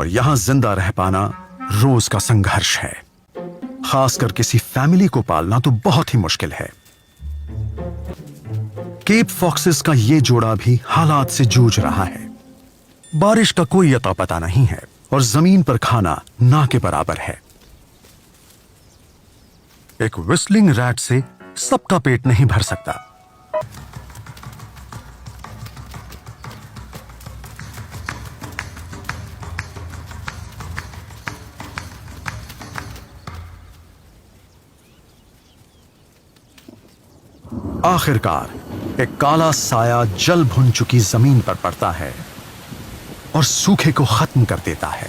और यहां जिंदा रह पाना रोज का संघर्ष है। खासकर किसी फैमिली को पालना तो बहुत ही मुश्किल है। केप फॉक्सेस का यह जोड़ा भी हालात से जूझ रहा है। बारिश का कोई अता पता नहीं है और जमीन पर खाना ना के बराबर है। एक व्हिस्लिंग रैट से सबका पेट नहीं भर सकता। आखिरकार एक काला साया जल भुन चुकी जमीन पर पड़ता है और सूखे को खत्म कर देता है।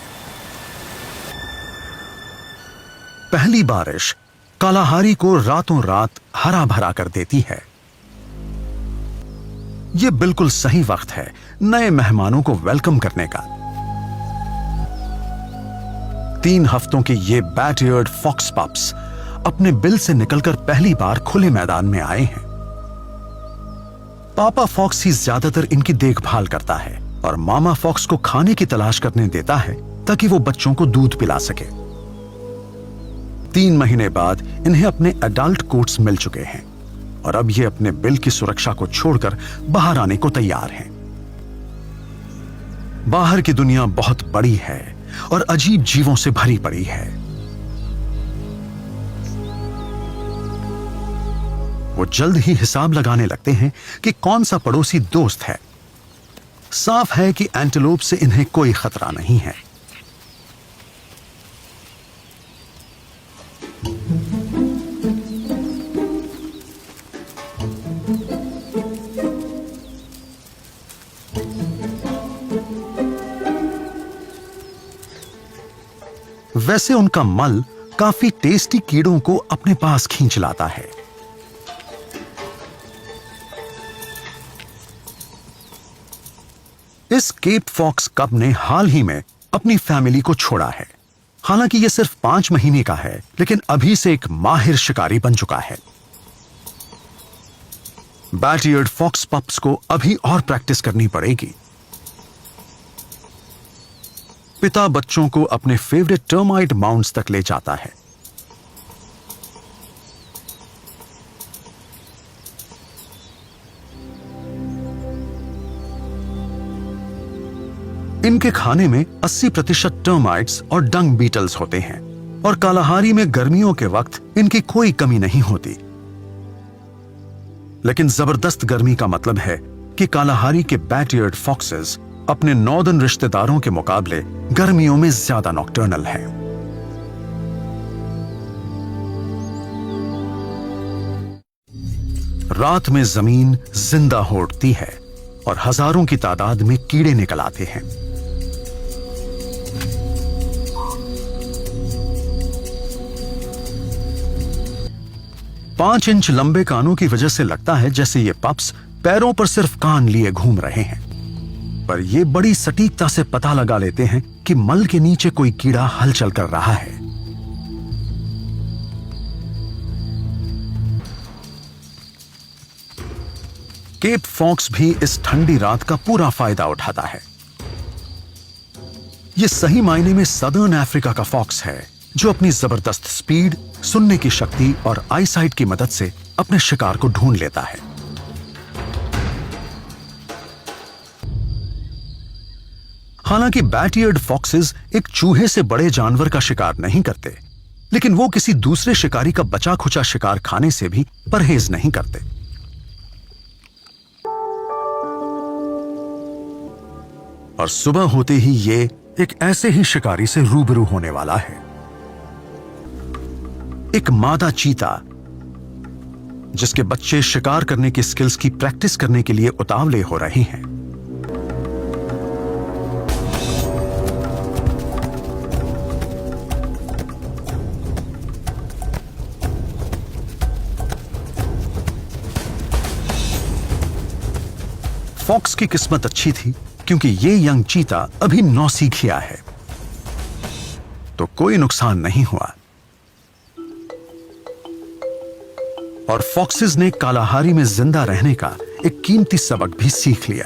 पहली बारिश कालाहारी को रातों रात हरा भरा कर देती है। यह बिल्कुल सही वक्त है नए मेहमानों को वेलकम करने का। 3 हफ्तों के ये बैट-ईयर्ड फॉक्स पप्स अपने बिल से निकलकर पहली बार खुले मैदान में आए हैं। पापा फॉक्स ही ज्यादातर इनकी देखभाल करता है और मामा फॉक्स को खाने की तलाश करने देता है ताकि वो बच्चों को दूध पिला सके। 3 महीने बाद इन्हें अपने एडल्ट कोट्स मिल चुके हैं और अब ये अपने बिल की सुरक्षा को छोड़कर बाहर आने को तैयार हैं। बाहर की दुनिया बहुत बड़ी है और अजीब जीवों से भरी पड़ी है। वो जल्द ही हिसाब लगाने लगते हैं कि कौन सा पड़ोसी दोस्त है। साफ है कि एंटीलोप से इन्हें कोई खतरा नहीं है। वैसे उनका मल काफी टेस्टी कीड़ों को अपने पास खींच लाता है। इस केप फॉक्स कब ने हाल ही में अपनी फैमिली को छोड़ा है। हालांकि यह सिर्फ 5 महीने का है, लेकिन अभी से एक माहिर शिकारी बन चुका है। बैट-ईयर्ड फॉक्स पप्स को अभी और प्रैक्टिस करनी पड़ेगी। पिता बच्चों को अपने फेवरेट टर्माइट माउंट्स तक ले जाता है। इनके खाने में 80% टर्माइट्स और डंग बीटल्स होते हैं और कालाहारी में गर्मियों के वक्त इनकी कोई कमी नहीं होती। लेकिन जबरदस्त गर्मी का मतलब है कि कालाहारी के बैट-ईयर्ड फॉक्सेस अपने नॉर्दर्न रिश्तेदारों के मुकाबले गर्मियों में ज्यादा नॉकटर्नल हैं। रात में जमीन जिंदा हो उठती है और हजारों की तादाद में कीड़े निकल आते हैं। पांच इंच लंबे कानों की वजह से लगता है जैसे ये पप्स पैरों पर सिर्फ कान लिए घूम रहे हैं, पर ये बड़ी सटीकता से पता लगा लेते हैं कि मल के नीचे कोई कीड़ा हलचल कर रहा है। केप फॉक्स भी इस ठंडी रात का पूरा फायदा उठाता है। यह सही मायने में सदर्न अफ्रीका का फॉक्स है जो अपनी जबरदस्त स्पीड, सुनने की शक्ति और आईसाइट की मदद से अपने शिकार को ढूंढ लेता है। हालांकि बैट-ईयर्ड फॉक्सेस एक चूहे से बड़े जानवर का शिकार नहीं करते, लेकिन वो किसी दूसरे शिकारी का बचा खुचा शिकार खाने से भी परहेज नहीं करते। और सुबह होते ही ये एक ऐसे ही शिकारी से रूबरू होने वाला है। एक मादा चीता जिसके बच्चे शिकार करने की स्किल्स की प्रैक्टिस करने के लिए उतावले हो रहे हैं। फॉक्स की किस्मत अच्छी थी क्योंकि ये यंग चीता अभी नौसिखिया है, तो कोई नुकसान नहीं हुआ। और फॉक्सेस ने कालाहारी में जिंदा रहने का एक कीमती सबक भी सीख लिया।